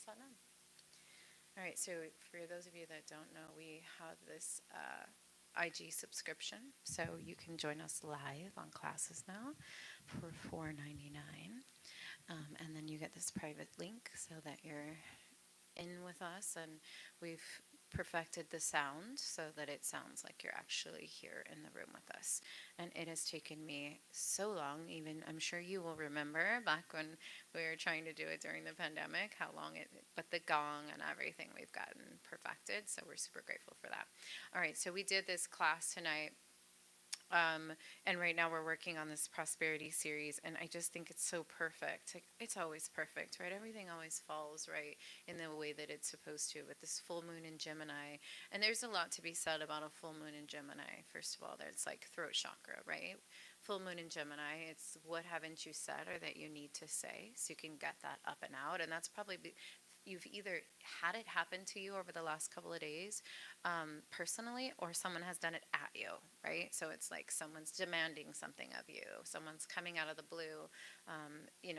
Sanam. All right, so for those of you that don't know, we have this IG subscription, so you can join us live on classes now for $4.99, and then you get this private link so that you're in with us, and we've perfected the sound so that it sounds like you're actually here in the room with us. And it has taken me so long, even I'm sure you will remember back when we were trying to do it during the pandemic, how long but the gong and everything we've gotten perfected. So we're super grateful for that. All right, so we did this class tonight, and right now we're working on this prosperity series, and I just think it's so perfect. Like, it's always perfect, right? Everything always falls right in the way that it's supposed to. With this full moon in Gemini, and there's a lot to be said about a full moon in Gemini. First of all, there's like throat chakra, right? Full moon in Gemini, it's what haven't you said or that you need to say, so you can get that up and out, and that's probably you've either had it happen to you over the last couple of days, personally, or someone has done it at you, right? So it's like someone's demanding something of you, someone's coming out of the blue,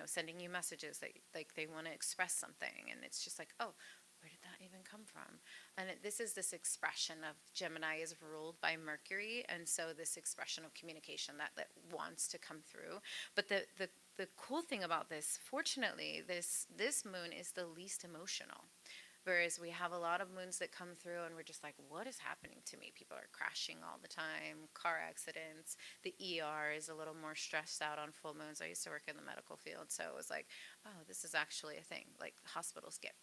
sending you messages that like they want to express something, and it's just like, oh, where did that even come from? And this is this expression of Gemini is ruled by Mercury, and so this expression of communication that wants to come through. But the cool thing about this, fortunately, this moon is the least emotional. Whereas we have a lot of moons that come through and we're just like, what is happening to me? People are crashing all the time, car accidents. The ER is a little more stressed out on full moons. I used to work in the medical field, so it was like, oh, this is actually a thing. Like, hospitals get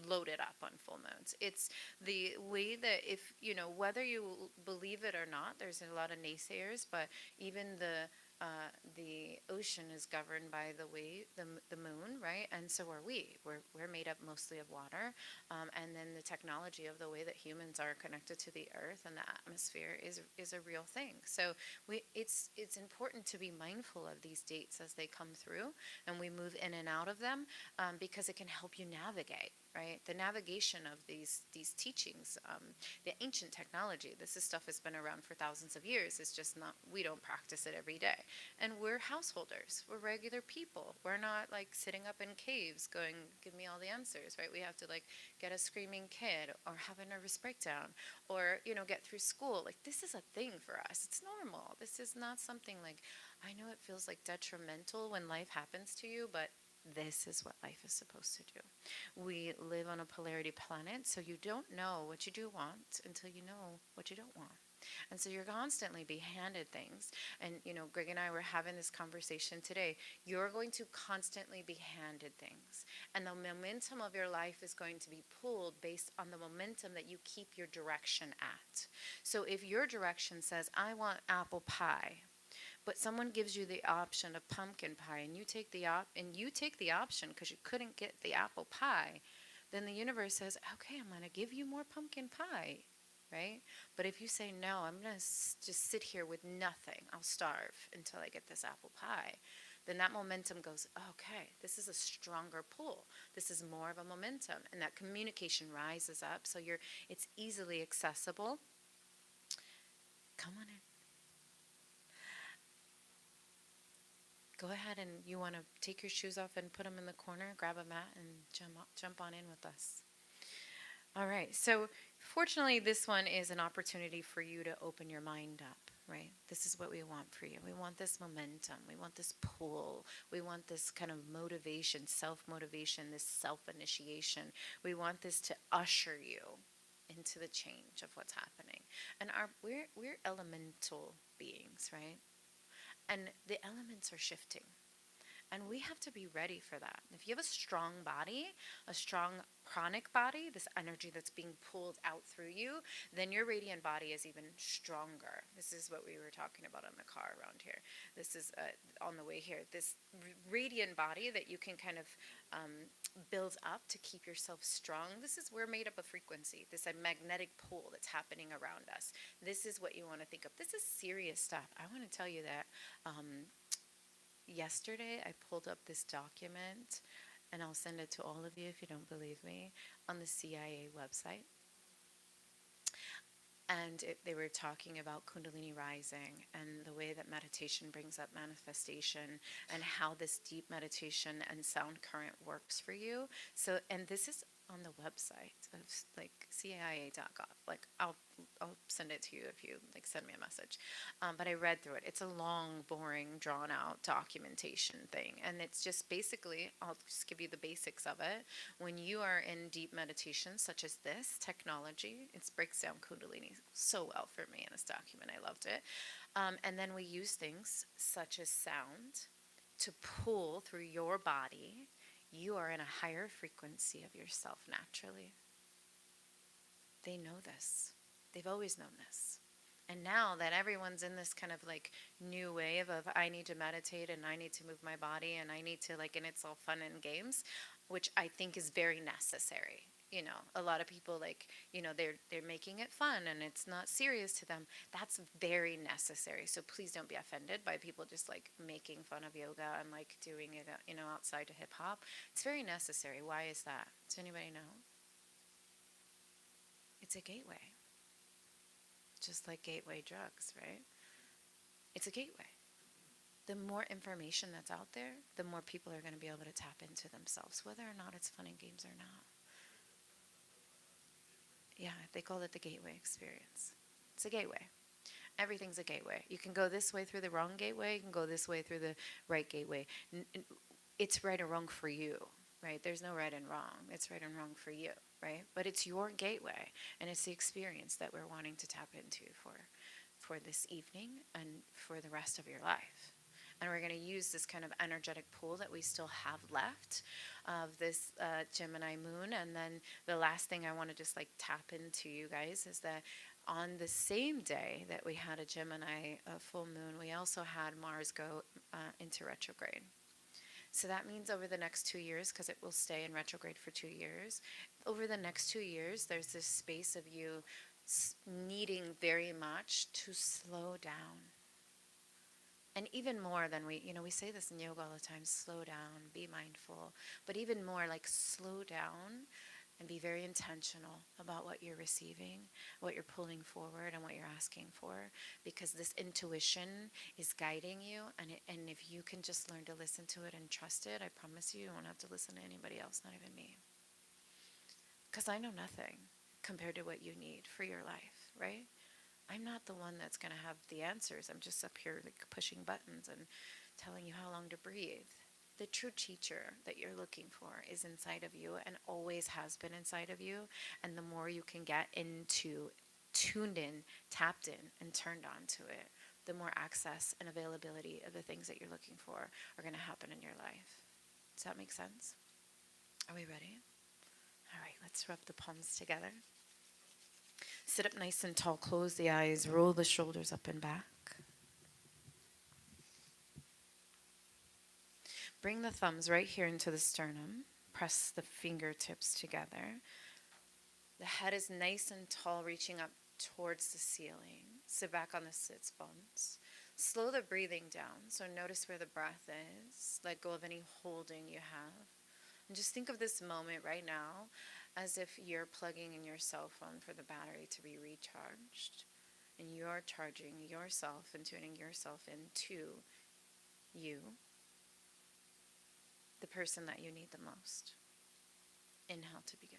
loaded up on full moons. It's the way that, if whether you believe it or not, there's a lot of naysayers, but even the ocean is governed by the moon, right? And so are we. We're made up mostly of water, and then the technology of the way that humans are connected to the earth and the atmosphere is a real thing. So it's important to be mindful of these dates as they come through, and we move in and out of them, because it can help you navigate. Right, the navigation of these teachings, the ancient technology. This is stuff that's been around for thousands of years. It's just not, we don't practice it every day. And we're householders. We're regular people. We're not like sitting up in caves going, give me all the answers, right? We have to like get a screaming kid or have a nervous breakdown or, get through school. Like, this is a thing for us. It's normal. This is not something like, I know it feels like detrimental when life happens to you, but this is what life is supposed to do. We live on a polarity planet, so you don't know what you do want until you know what you don't want. And so you're constantly be handed things. And, Greg and I were having this conversation today. You're going to constantly be handed things. And the momentum of your life is going to be pulled based on the momentum that you keep your direction at. So if your direction says, I want apple pie, but someone gives you the option of pumpkin pie, and you take the option because you couldn't get the apple pie, then the universe says, okay, I'm going to give you more pumpkin pie, right? But if you say, no, I'm going to just sit here with nothing, I'll starve until I get this apple pie, then that momentum goes, okay, this is a stronger pull. This is more of a momentum, and that communication rises up, so it's easily accessible. Come on in. Go ahead, and you want to take your shoes off and put them in the corner, grab a mat, and jump on in with us. All right, so fortunately, this one is an opportunity for you to open your mind up, right? This is what we want for you. We want this momentum. We want this pull. We want this kind of motivation, self-motivation, this self-initiation. We want this to usher you into the change of what's happening. And we're elemental beings, right? And the elements are shifting. And we have to be ready for that. If you have a strong body, a strong pranic body, this energy that's being pulled out through you, then your radiant body is even stronger. This is what we were talking about in the car around here. This is on the way here. This radiant body that you can kind of build up to keep yourself strong. We're made up of frequency. This magnetic pull that's happening around us. This is what you want to think of. This is serious stuff. I want to tell you that yesterday I pulled up this document, and I'll send it to all of you if you don't believe me, on the CIA website. and they were talking about Kundalini rising and the way that meditation brings up manifestation and how this deep meditation and sound current works for you. So, and this is on the website of like CIA.gov. Like I'll send it to you if you like send me a message. But I read through it. It's a long, boring, drawn out documentation thing, and it's just basically I'll just give you the basics of it. When you are in deep meditation, such as this technology, it breaks down Kundalini so well for me in this document. I loved it. And then we use things such as sound to pull through your body. You are in a higher frequency of yourself naturally. They know this. They've always known this. And now that everyone's in this kind of like new wave of I need to meditate and I need to move my body and I need to like, and it's all fun and games, which I think is very necessary. You know, a lot of people like, you know, they're making it fun and it's not serious to them. That's very necessary. So please don't be offended by people just like making fun of yoga and like doing it, you know, outside of hip hop. It's very necessary. Why is that? Does anybody know? It's a gateway. Just like gateway drugs, right? It's a gateway. The more information that's out there, the more people are going to be able to tap into themselves, whether or not it's fun and games or not. Yeah, they call it the gateway experience. It's a gateway. Everything's a gateway. You can go this way through the wrong gateway, you can go this way through the right gateway. It's right or wrong for you, right? There's no right and wrong. It's right and wrong for you, right? But it's your gateway, and it's the experience that we're wanting to tap into for this evening and for the rest of your life. And we're going to use this kind of energetic pool that we still have left of this Gemini moon. And then the last thing I want to just like tap into, you guys, is that on the same day that we had a Gemini full moon, we also had Mars go into retrograde. So that means over the next 2 years, because it will stay in retrograde for 2 years, over the next 2 years, there's this space of you needing very much to slow down. And even more than we say this in yoga all the time, slow down, be mindful, but even more like slow down and be very intentional about what you're receiving, what you're pulling forward, and what you're asking for, because this intuition is guiding you, and if you can just learn to listen to it and trust it, I promise you won't have to listen to anybody else, not even me. Because I know nothing compared to what you need for your life, right? I'm not the one that's going to have the answers. I'm just up here like pushing buttons and telling you how long to breathe. The true teacher that you're looking for is inside of you and always has been inside of you. And the more you can get into, tuned in, tapped in, and turned on to it, the more access and availability of the things that you're looking for are going to happen in your life. Does that make sense? Are we ready? All right, let's rub the palms together. Sit up nice and tall, close the eyes, roll the shoulders up and back. Bring the thumbs right here into the sternum. Press the fingertips together. The head is nice and tall, reaching up towards the ceiling. Sit back on the sits bones. Slow the breathing down, so notice where the breath is. Let go of any holding you have. And just think of this moment right now as if you're plugging in your cell phone for the battery to be recharged. And you're charging yourself and tuning yourself into you, the person that you need the most. Inhale to begin.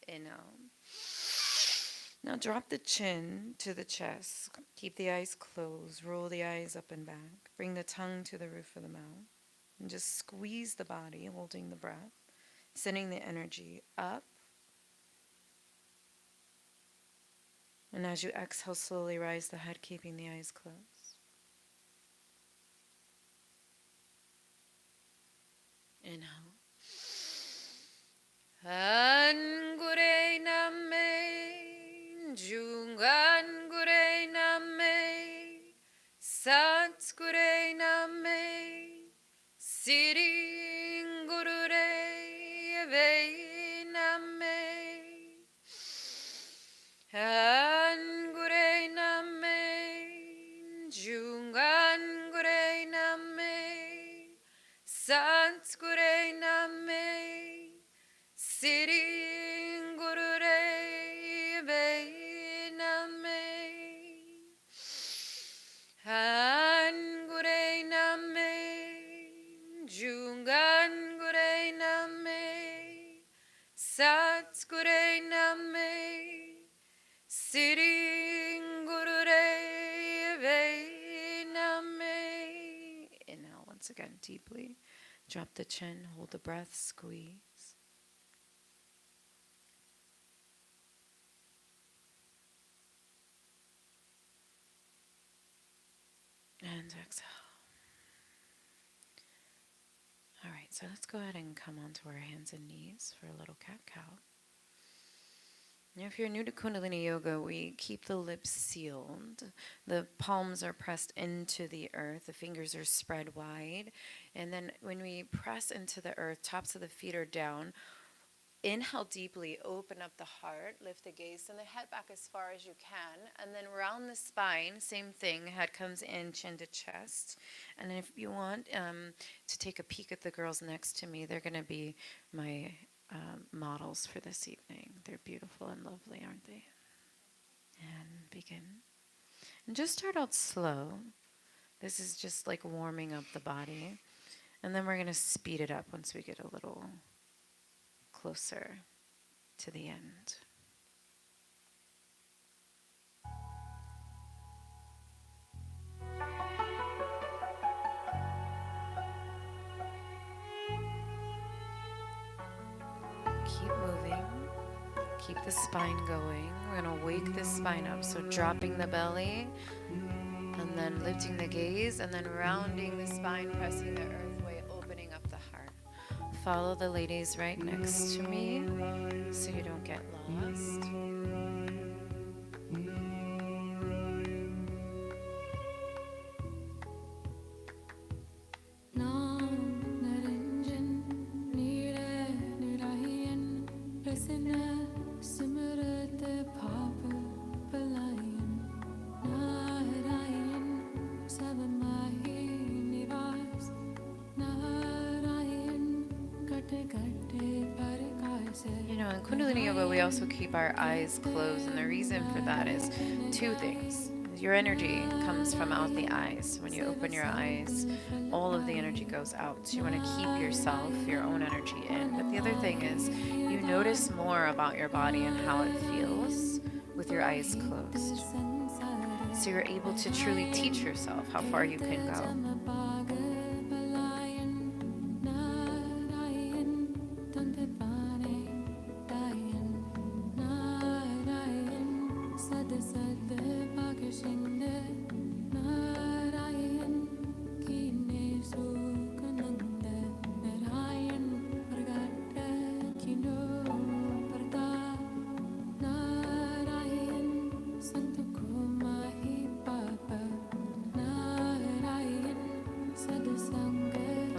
Inhale. Now drop the chin to the chest. Keep the eyes closed. Roll the eyes up and back. Bring the tongue to the roof of the mouth. And just squeeze the body, holding the breath, sending the energy up. And as you exhale, slowly rise the head, keeping the eyes closed. Inhale. Angure name, Jungangure name, Satgure name, Siringurure ve name, Angure name, Jungangure name, Satgure name, Siringurure ve name, Angure name, Jungangure name, Satgure name, Siringurure ve name. Inhale once again deeply. Drop the chin, hold the breath, squeeze. And exhale. All right, so let's go ahead and come onto our hands and knees for a little cat-cow. Now, if you're new to Kundalini Yoga, we keep the lips sealed. The palms are pressed into the earth. The fingers are spread wide. And then when we press into the earth, tops of the feet are down. Inhale deeply, open up the heart, lift the gaze, and the head back as far as you can, and then round the spine, same thing, head comes in, chin to chest. And then if you want to take a peek at the girls next to me, they're going to be my models for this evening. They're beautiful and lovely, aren't they? And begin. And just start out slow. This is just like warming up the body. And then we're going to speed it up once we get a little closer to the end. Keep moving. Keep the spine going. We're going to wake the spine up. So dropping the belly and then lifting the gaze and then rounding the spine, pressing the earth way, opening up the heart. Follow the ladies right next to me so you don't get lost. You know, in Kundalini Yoga, we also keep our eyes closed, and the reason for that is two things. Your energy comes from out the eyes. When you open your eyes, all of the energy goes out. So you want to keep yourself, your own energy in. But the other thing is you notice more about your body and how it feels with your eyes closed. So you're able to truly teach yourself how far you can go.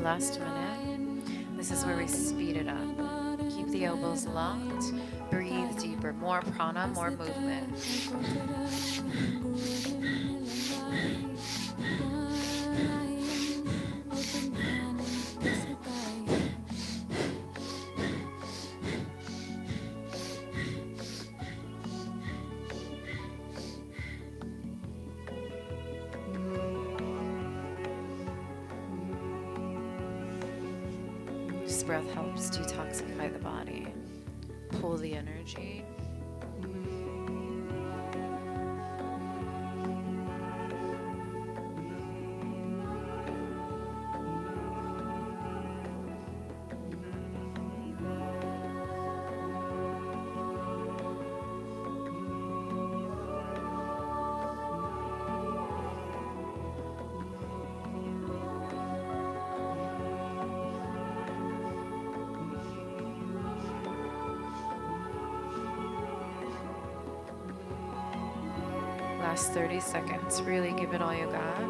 Last minute. This is where we speed it up. Keep the elbows locked. Breathe deeper. More prana, more movement. breath helps detoxify the body, pull the energy. Last 30 seconds. Really give it all you got.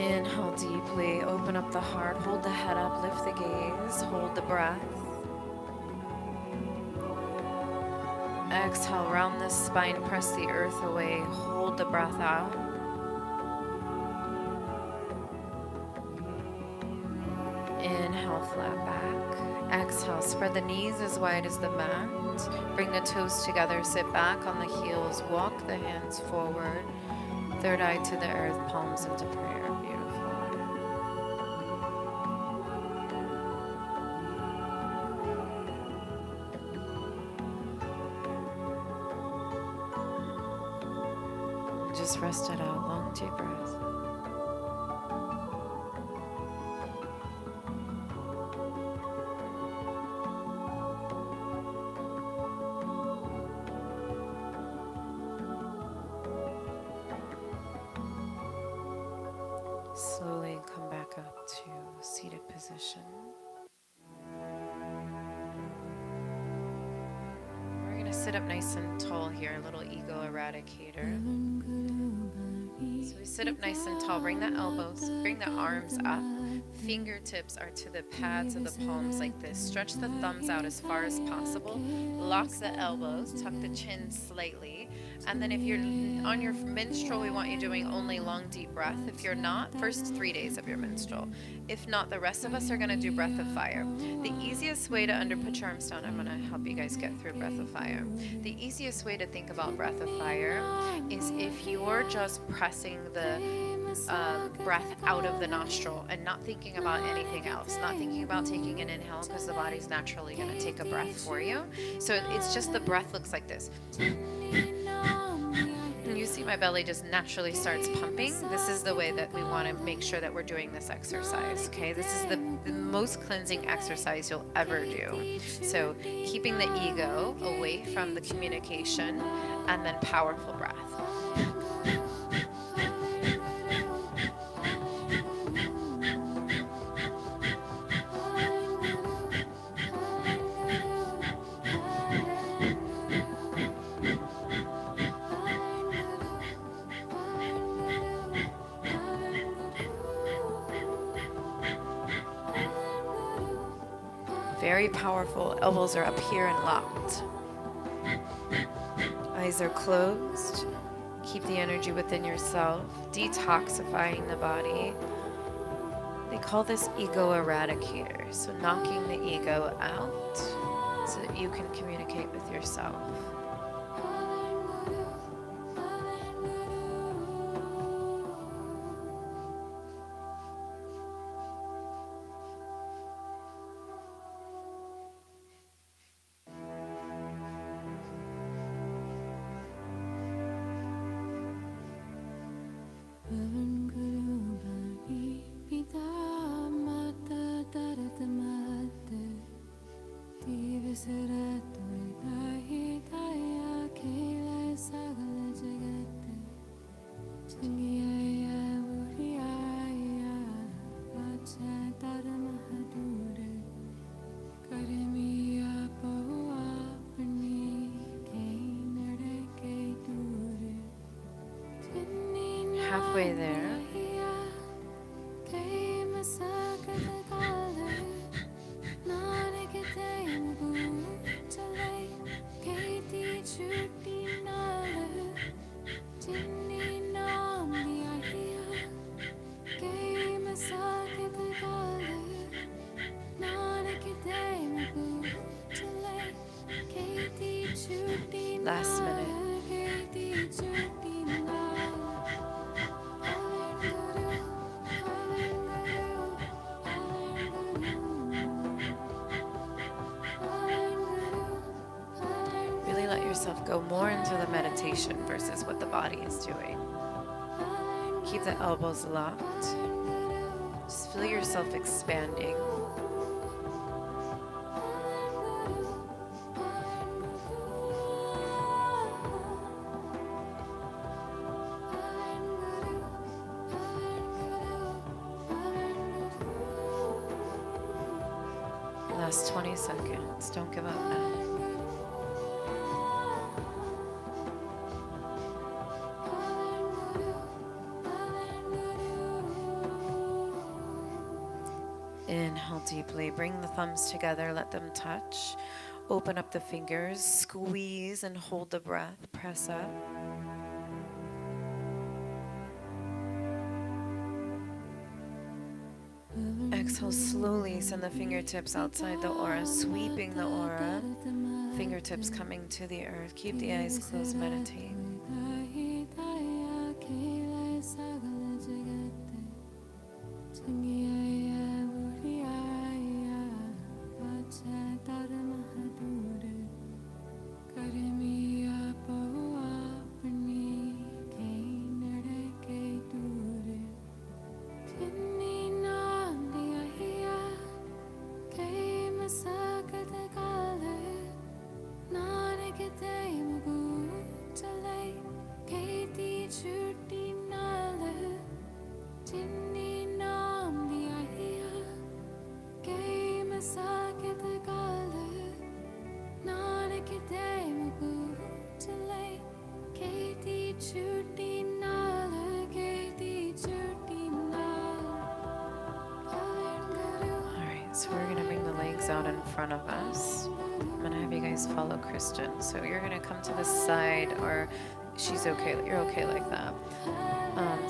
Inhale deeply, open up the heart, hold the head up, lift the gaze, hold the breath. Exhale, round the spine, press the earth away, hold the breath out. Inhale, flat back. Exhale, spread the knees as wide as the mat. Bring the toes together, sit back on the heels, walk the hands forward. Third eye to the earth, palms into prayer. Beautiful. Just rest it out. Long, deep breath. Slowly come back up to seated position. We're going to sit up nice and tall here, a little ego eradicator. So we sit up nice and tall, bring the elbows, bring the arms up. Fingertips are to the pads of the palms like this. Stretch the thumbs out as far as possible. Lock the elbows, tuck the chin slightly. And then if you're on your menstrual, we want you doing only long, deep breath. If you're not, first 3 days of your menstrual. If not, the rest of us are going to do breath of fire. The easiest way to put your arms down, I'm going to help you guys get through breath of fire. The easiest way to think about breath of fire is if you're just pressing the breath out of the nostril and not thinking about anything else, not thinking about taking an inhale because the body's naturally going to take a breath for you. So it's just the breath looks like this. And you see my belly just naturally starts pumping. This is the way that we want to make sure that we're doing this exercise, okay? This is the most cleansing exercise you'll ever do. So keeping the ego away from the communication and then powerful breath. Very powerful. Elbows are up here and locked. Eyes are closed. Keep the energy within yourself, detoxifying the body. They call this ego eradicator. So knocking the ego out so that you can communicate with yourself. Halfway there. minute. Really let yourself go more into the meditation versus what the body is doing. Keep the elbows locked. Just feel yourself expanding. Last 20 seconds. Don't give up now. Inhale deeply. Bring the thumbs together. Let them touch. Open up the fingers. Squeeze and hold the breath. Press up. Exhale slowly. Send the fingertips outside the aura, sweeping the aura. Fingertips coming to the earth. Keep the eyes closed. Meditate. So we're going to bring the legs out in front of us. I'm going to have you guys follow Kristen. So you're going to come to the side, or she's okay. You're okay like that.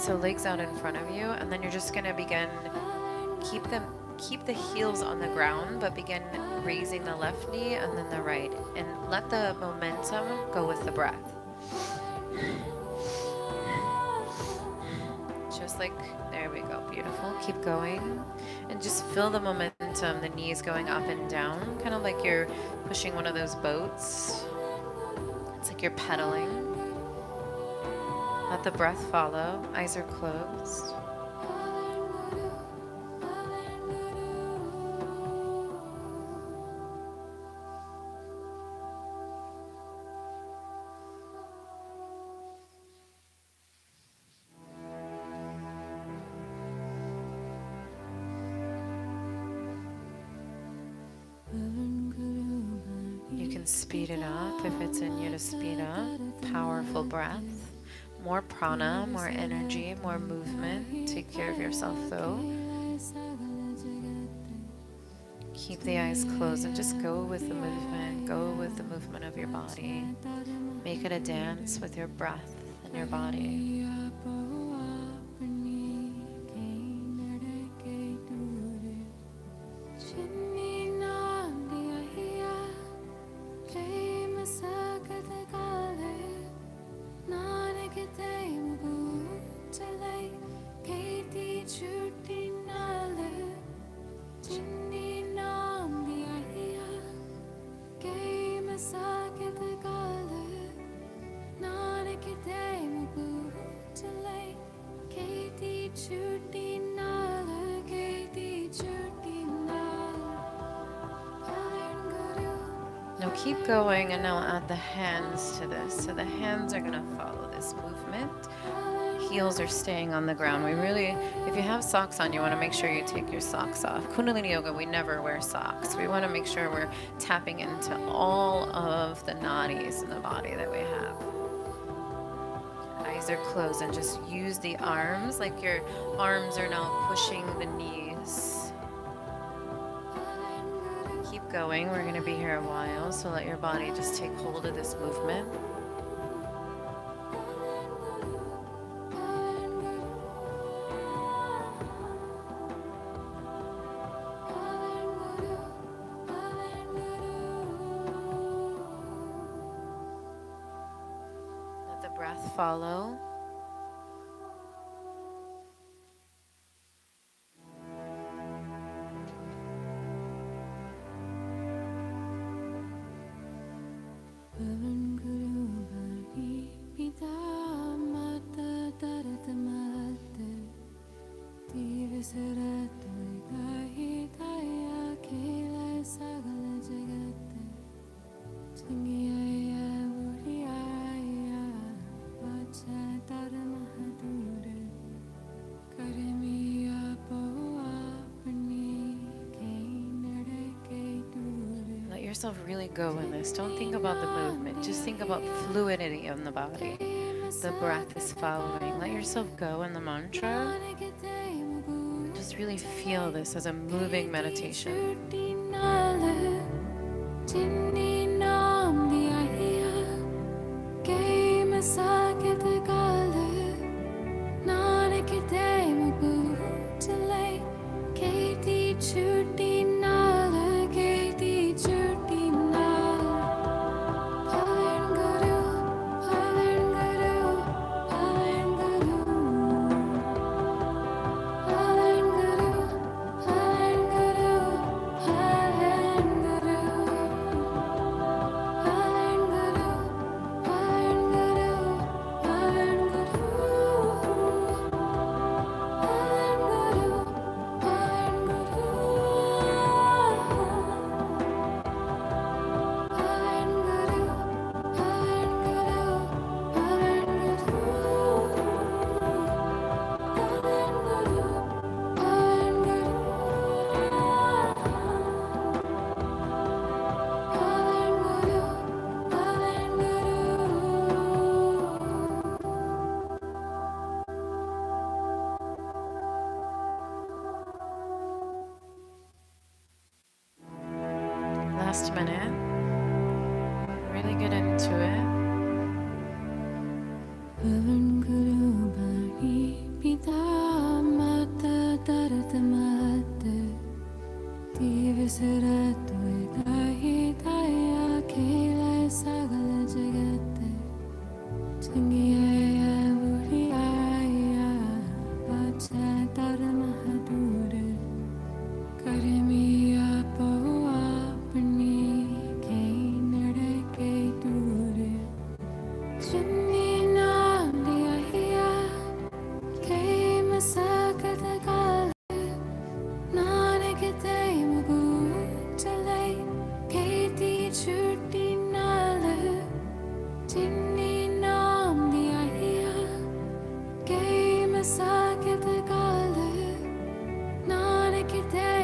So legs out in front of you, and then you're just going to begin, keep the heels on the ground, but begin raising the left knee and then the right, and let the momentum go with the breath. Just like, there we go, beautiful. Keep going, and just feel the momentum, the knees going up and down, kind of like you're pushing one of those boats. It's like you're pedaling. Let the breath follow. Eyes are closed. You can speed it up if it's in you to speed up. Powerful breath. More prana, more energy, more movement. Take care of yourself though. Keep the eyes closed and just go with the movement. Go with the movement of your body. Make it a dance with your breath and your body. Now keep going, and now add the hands to this. So the hands are going to follow this movement. Heels are staying on the ground. We really, if you have socks on, you want to make sure you take your socks off. Kundalini yoga, we never wear socks. We want to make sure we're tapping into all of the nadis in the body that we have. Eyes are closed, and just use the arms like your arms are now pushing the knees. Keep going. We're going to be here a while, so let your body just take hold of this movement. breath follow. Let yourself really go in this. Don't think about the movement. Just think about fluidity in the body. The breath is following. Let yourself go in the mantra. Just really feel this as a moving meditation. Last minute. Really get into it.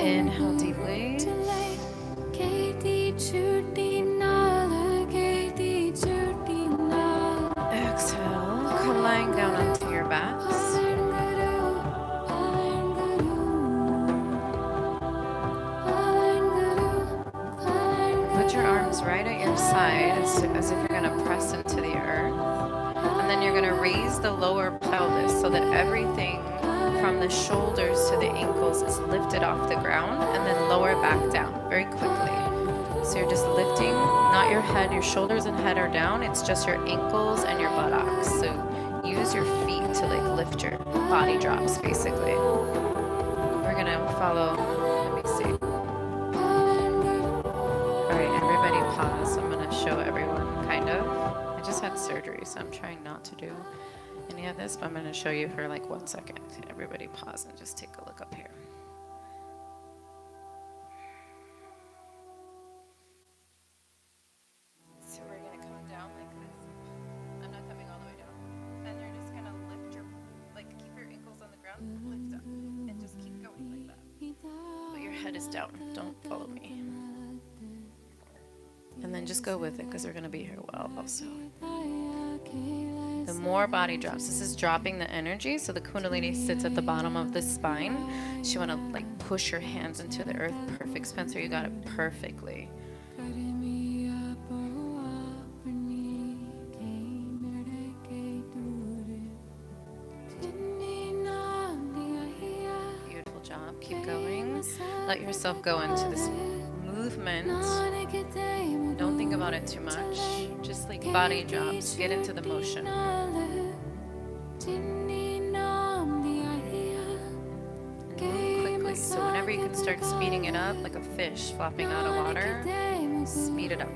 Inhale deeply. Exhale. Come lying down onto your backs. Put your arms right at your side as if you're going to press into the earth. And then you're going to raise the lower pelvis so that everything from the shoulders to the ankles is lifted off the ground, and then lower back down very quickly. So you're just lifting, not your head, your shoulders and head are down, it's just your ankles and your buttocks. So use your feet to like lift your body drops basically. We're gonna follow, let me see. All right, everybody pause. I'm gonna show everyone kind of. I just had surgery, so I'm trying not to do any of this, but I'm going to show you for like 1 second. Everybody pause and just take a look up here. So we're going to come down like this. I'm not coming all the way down. And you're just going to lift your, like keep your ankles on the ground, lift up, and just keep going like that. But your head is down. Don't follow me. And then just go with it because we're going to be here a while also. The more body drops, this is dropping the energy. So the Kundalini sits at the bottom of the spine. So you want to like push your hands into the earth. Perfect, Spencer. You got it perfectly. Beautiful job. Keep going. Let yourself go into this movement. Don't think about it too much. Just like body drops, get into the motion. And move quickly. So whenever you can start speeding it up, like a fish flopping out of water, speed it up.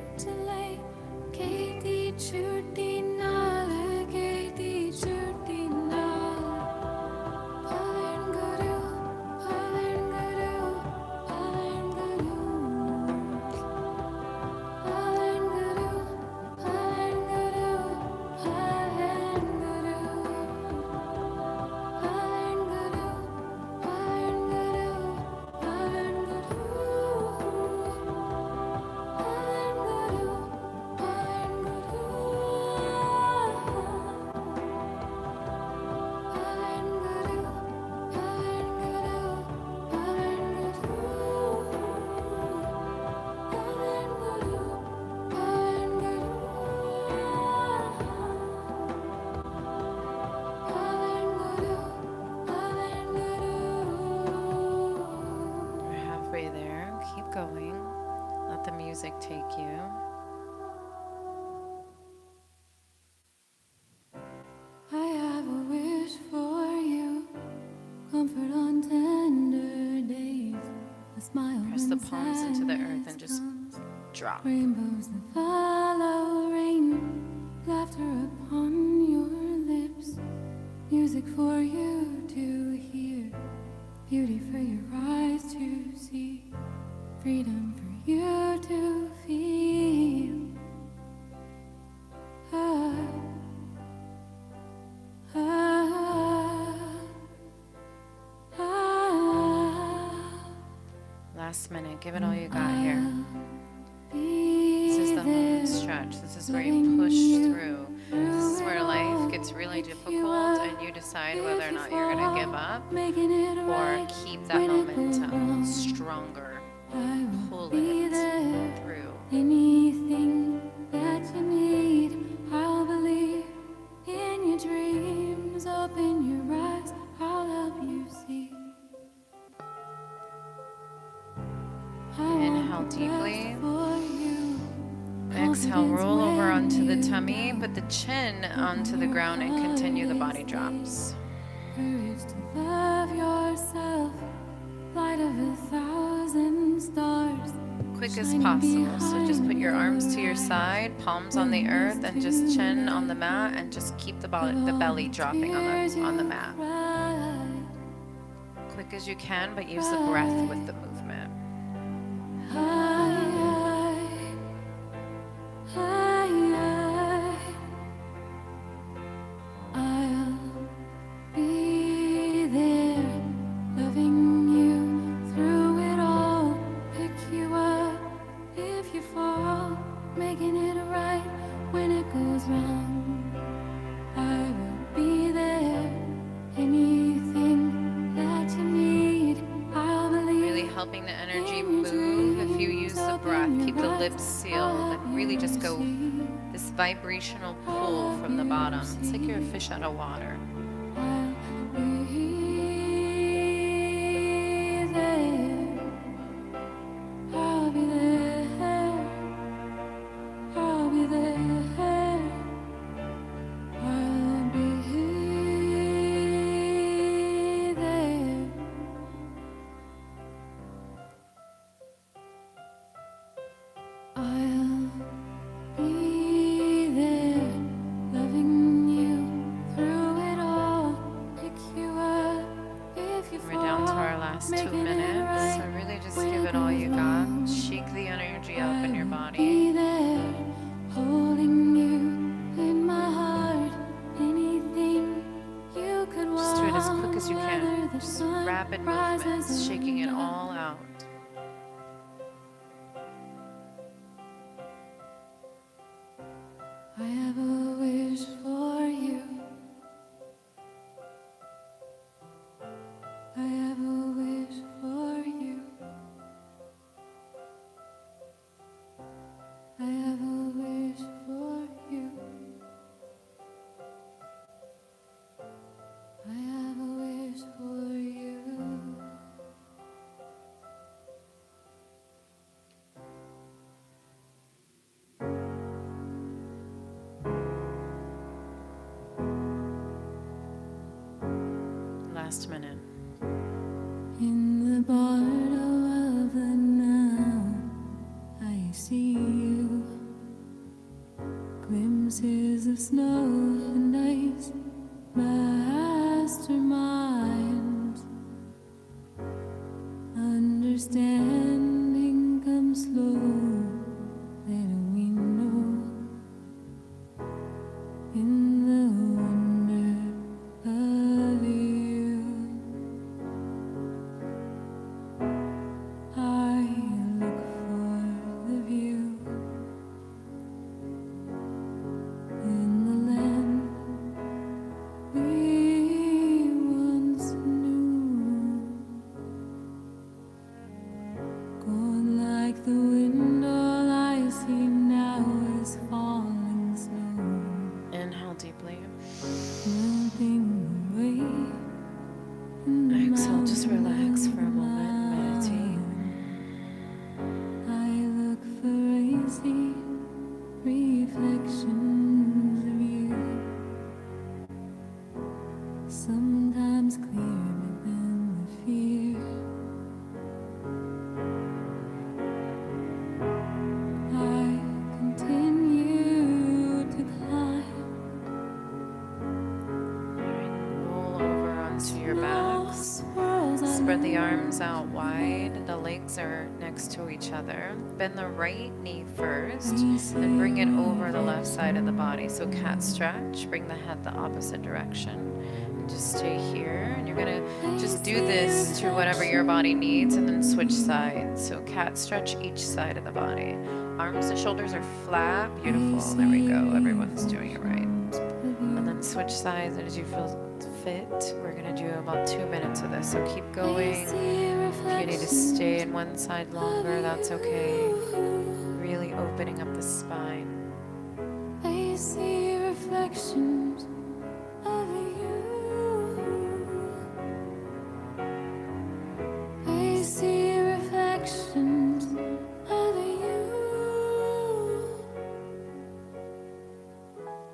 Going. Let the music take you. I have a wish for you, comfort on tender days, a smile. Press the palms into the earth and just drop. Rainbows that follow rain, laughter upon your lips, music for you to hear, beauty for your eyes to see. Freedom for you to feel. Last minute, give it all you got here. This is the home stretch. This is where you push through. This is where life gets really difficult and you decide whether or not you're going to give up or keep that momentum stronger. Pull it through. Anything that you need, I'll believe in your dreams. Open your eyes, I'll help you see. Inhale deeply. Exhale, roll over onto the tummy, put the chin onto the ground and continue the body drops. Courage to love yourself, light of 1,000 stars. Quick as possible. So just put your arms to your side, palms on the earth, and just chin on the mat, and just keep the belly dropping on the mat. Quick as you can, but use the breath with the movement. Helping the energy move. If you use the breath, keep the lips sealed and really just go this vibrational pull from the bottom. It's like you're a fish out of water. Last 2 minutes, so really just give it all you got. Shake the energy up in your body. Just do it as quick as you can. Just rapid movements, shaking it all out. I have a wish for you. I have a wish for you. I have a wish for you. I have a wish for you. last minute. In the bottle of the now, I see you. Glimpses of snow and ice, masterminds. Understanding comes slow, then we know. In the wonder of you, I look for the view in the land we once knew. Gone like the wind, all I see now is falling snow. Inhale deeply. Melting away in the Exhale, just relax for a moment and meditate. I look for hazy reflections of you, sometimes clearer than the fear. I continue to climb. Roll over onto your backs. Spread the arms out wide. The legs are next to each other. Bend the right knee first and bring it over the left side of the body. So cat stretch. Bring the head the opposite direction. And just stay here. And you're going to just do this to whatever your body needs and then switch sides. So cat stretch each side of the body. Arms and shoulders are flat. Beautiful. There we go. Everyone's doing it right. And then switch sides as you feel fit. We're going to do about 2 minutes of this, so keep going. If you need to stay in one side longer, that's okay. Really opening up the spine. I see reflections of you. I see reflections of you.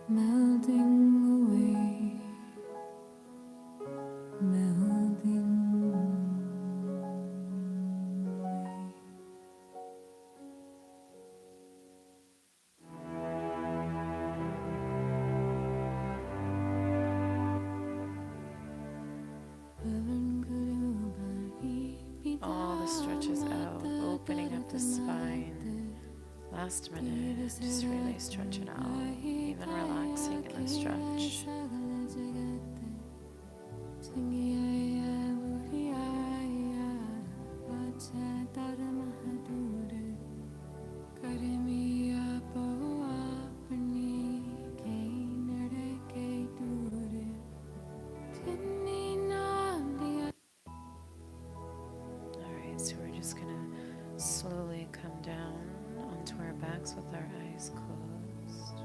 Melting away, melting away. All the stretches out, opening up the spine. Last minute, just really stretch it out, even relaxing in the stretch. Alright, so we're just gonna slowly come down onto our backs with our eyes closed.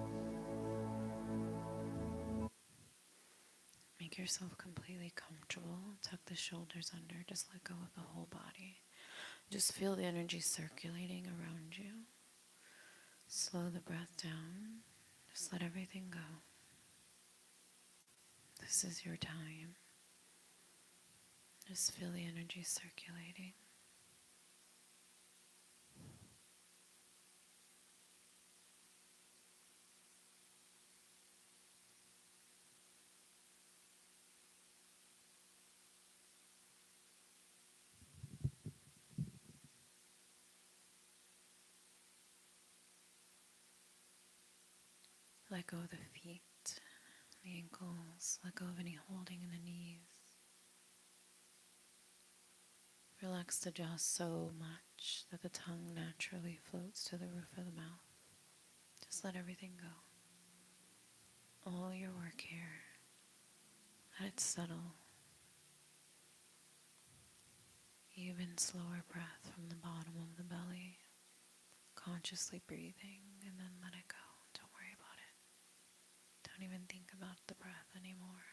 Make yourself completely comfortable. Tuck the shoulders under. Just let go of the whole body. Just feel the energy circulating around you. Slow the breath down. Just let everything go. This is your time. Just feel the energy circulating. Let go of the feet, the ankles. Let go of any holding in the knees. Relax the jaw so much that the tongue naturally floats to the roof of the mouth. Just let everything go. All your work here. Let it settle. Even slower breath from the bottom of the belly. Consciously breathing and then let it go. Don't worry about it. Don't even think about the breath anymore.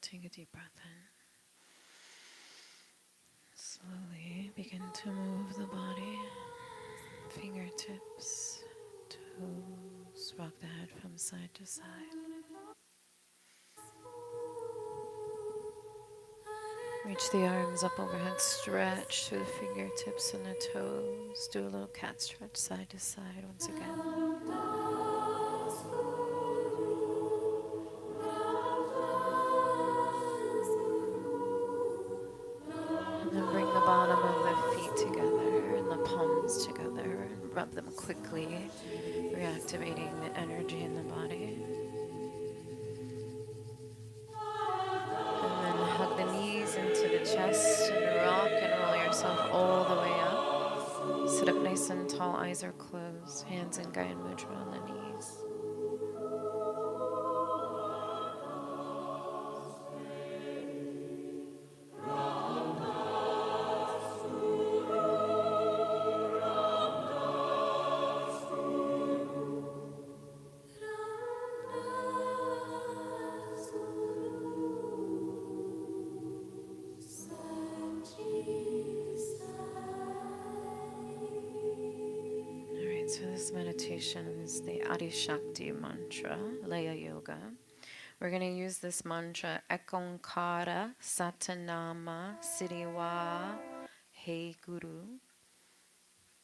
Take a deep breath in. Slowly begin to move the body, fingertips, toes, rock the head from side to side. Reach the arms up overhead, stretch through the fingertips and the toes. Do a little cat stretch side to side once again. And then bring the bottom of the feet together and the palms together and rub them quickly, reactivating the energy in the body. And then hug the knees into the chest and rock and roll yourself all the way up. Sit up nice and tall, eyes are closed, hands in Gaya Mudra on the knees. So this meditation is the Adi Shakti mantra, Laya Yoga. We're going to use this mantra, Ekonkara Satanama Siriwa Hey Guru.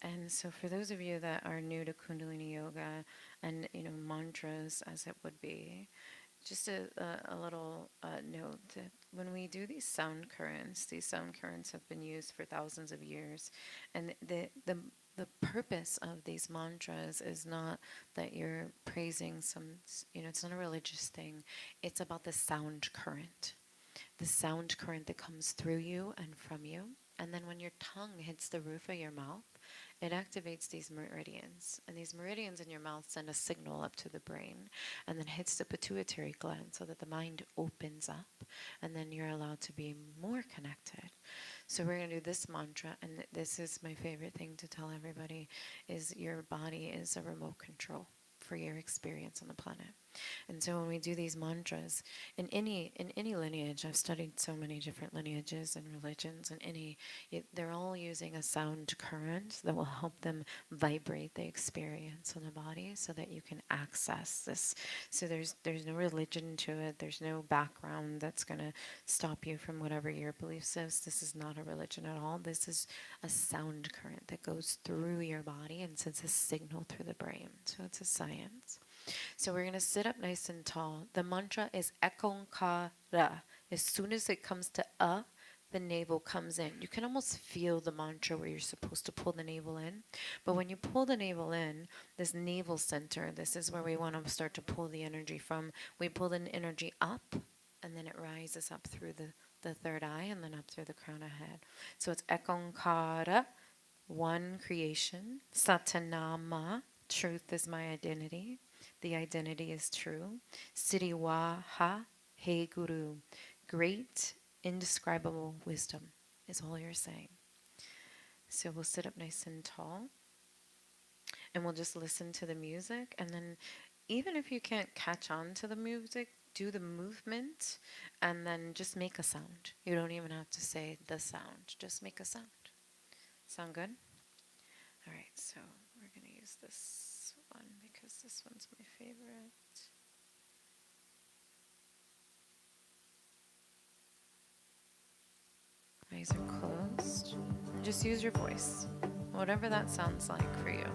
And so for those of you that are new to Kundalini Yoga and, mantras as it would be, just a little note that when we do these sound currents have been used for thousands of years. And the purpose of these mantras is not that you're praising some, it's not a religious thing. It's about the sound current that comes through you and from you. And then when your tongue hits the roof of your mouth, it activates these meridians. And these meridians in your mouth send a signal up to the brain and then hits the pituitary gland so that the mind opens up and then you're allowed to be more connected. So we're going to do this mantra, and this is my favorite thing to tell everybody, is your body is a remote control for your experience on the planet. And so when we do these mantras, in any lineage, I've studied so many different lineages and religions, and they're all using a sound current that will help them vibrate the experience in the body so that you can access this. So there's no religion to it. There's no background that's going to stop you from whatever your beliefs is. This is not a religion at all. This is a sound current that goes through your body and sends a signal through the brain. So it's a science. So we're going to sit up nice and tall. The mantra is Ekonkara. As soon as it comes to the navel comes in. You can almost feel the mantra where you're supposed to pull the navel in. But when you pull the navel in, this navel center, this is where we want to start to pull the energy from. We pull the energy up, and then it rises up through the third eye, and then up through the crown of head. So it's Ekonkara, one creation. Satanama, truth is my identity. The identity is true. Siriwaha He Guru. Great, indescribable wisdom is all you're saying. So we'll sit up nice and tall. And we'll just listen to the music. And then even if you can't catch on to the music, do the movement. And then just make a sound. You don't even have to say the sound. Just make a sound. Sound good? All right, so we're going to use this one because this one's my favorite. Eyes are closed. Just use your voice, whatever that sounds like for you.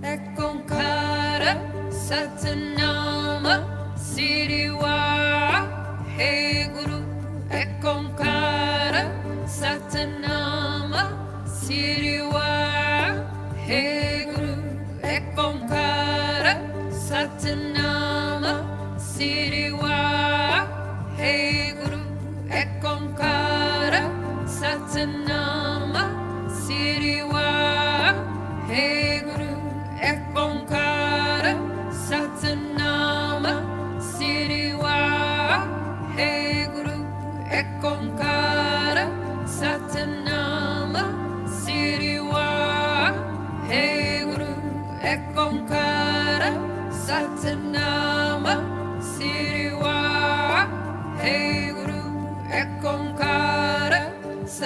Ekonkara Satanama Siriwa Hey Guru. Ekonkara Satanama Siriwa Hey Guru. Ekonkara Satanama Siriwa Hey Guru. Ekonkara Satanama Siriwa Hey Guru. Ekonkara Satanama Siriwa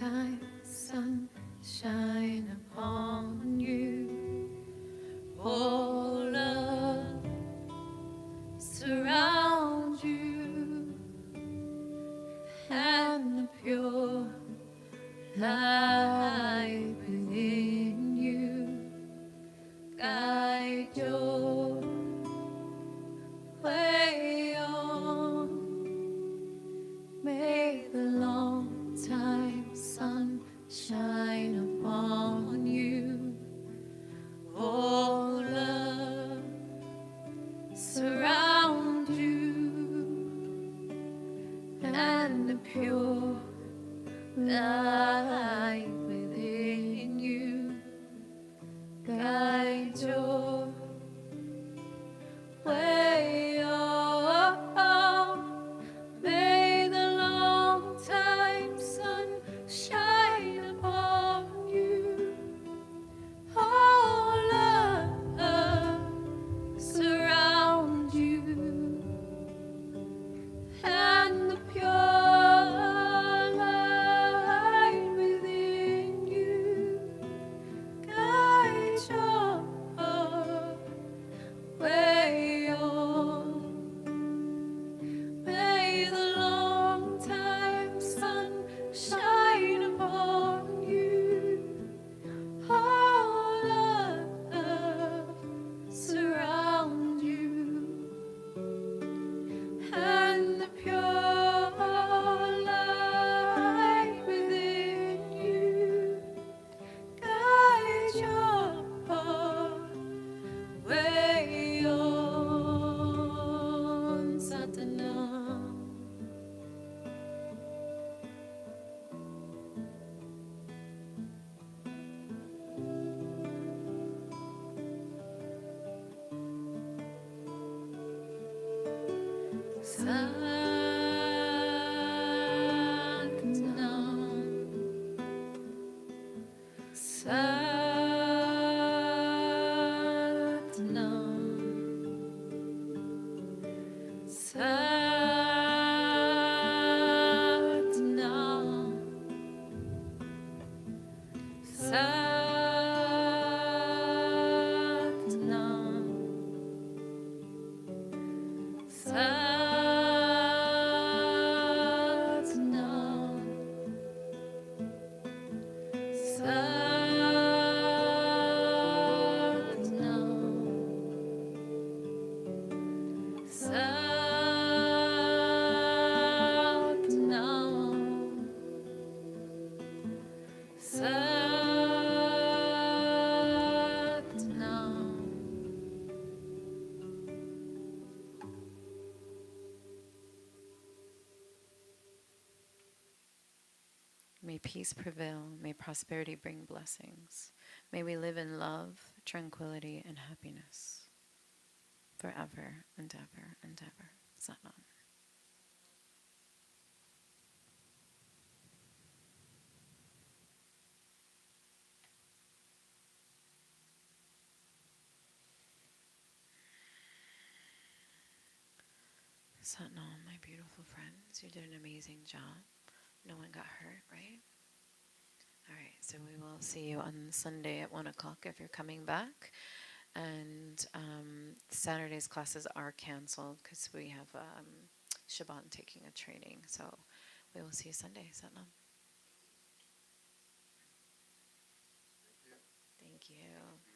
time, sun shine upon you. Oh, love surround you, and the pure light within you guide your way on. May the long time sun shine upon you. Oh, love surround you, and the pure light within you guide your way on. May the long time sun shine upon you. Oh, love surround you, and the pure light within you guide your way on. May the long time sun shine upon you. Oh, love surround you, and the pure light within you guide your way on. Satanam. May peace prevail. May prosperity bring blessings. May we live in love, tranquility, and happiness forever and ever and ever. Satnam. Satnam, my beautiful friends. You did an amazing job. No one got hurt, right? All right, so we will see you on Sunday at 1 o'clock if you're coming back. And Saturday's classes are canceled because we have Shaban taking a training. So we will see you Sunday. Satnam. Thank you.